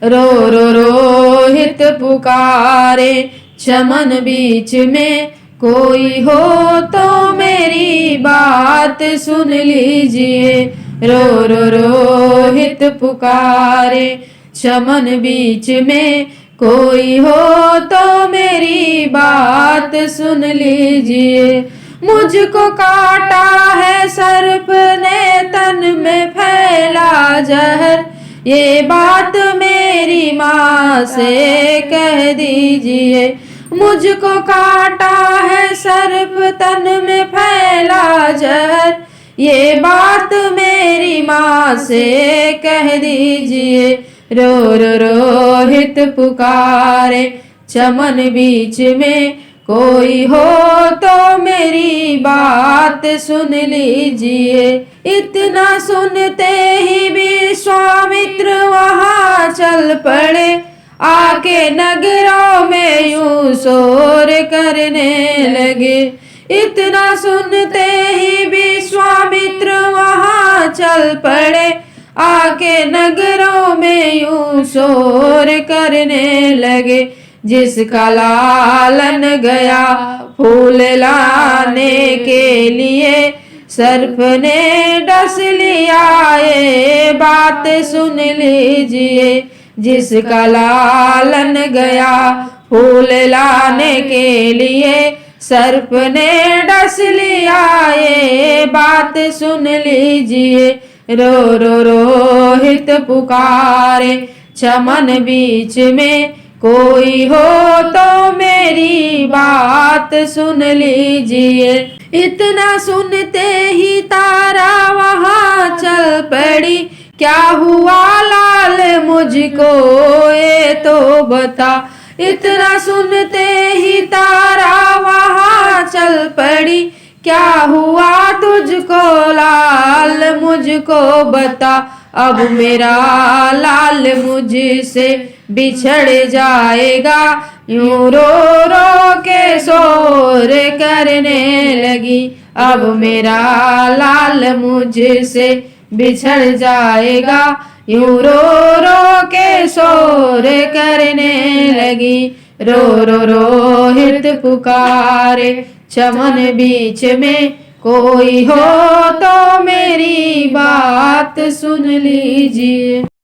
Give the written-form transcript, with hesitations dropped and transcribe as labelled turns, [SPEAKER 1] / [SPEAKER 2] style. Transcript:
[SPEAKER 1] रो रो रोहित पुकारे चमन बीच में, कोई हो तो मेरी बात सुन लीजिए। रो रो रोहित पुकारे चमन बीच में, कोई हो तो मेरी बात सुन लीजिए। मुझको काटा है सर्प ने तन में फैला जहर, ये बात मेरी माँ से कह दीजिए। मुझको काटा है सर्प तन में फैला जहर, ये बात मेरी माँ से कह दीजिए। रो रो रोहित पुकारे चमन बीच में, कोई हो तो मेरी बात सुन लीजिए। इतना सुनते ही विश्वामित्र वहाँ चल पड़े, आके नगरों में यूं शोर करने लगे। इतना सुनते ही विश्वामित्र वहाँ चल पड़े, आके नगरों में यूं शोर करने लगे। जिसका लालन गया फूल लाने के लिए, सर्प ने डस लिया ये बात सुन लीजिए। जिसका लालन गया फूल लाने के लिए, सर्प ने डस लिया ये बात सुन लीजिए। रो रो रोहित पुकारे चमन बीच में, कोई हो तो मेरी बात सुन लीजिए। इतना सुनते ही तारा वहाँ चल पड़ी, क्या हुआ लाल मुझको ये तो बता। इतना सुनते ही तारा वहाँ चल पड़ी, क्या हुआ तुझको लाल मुझको बता। अब मेरा लाल मुझसे बिछड़ जाएगा, यूं रो रो के शोर करने लगी। अब मेरा लाल मुझसे बिछड़ जाएगा, यूं रो रो के शोर करने लगी। रो रो रोहित पुकारे चमन बीच में, कोई हो तो मेरी बात सुन लीजिए।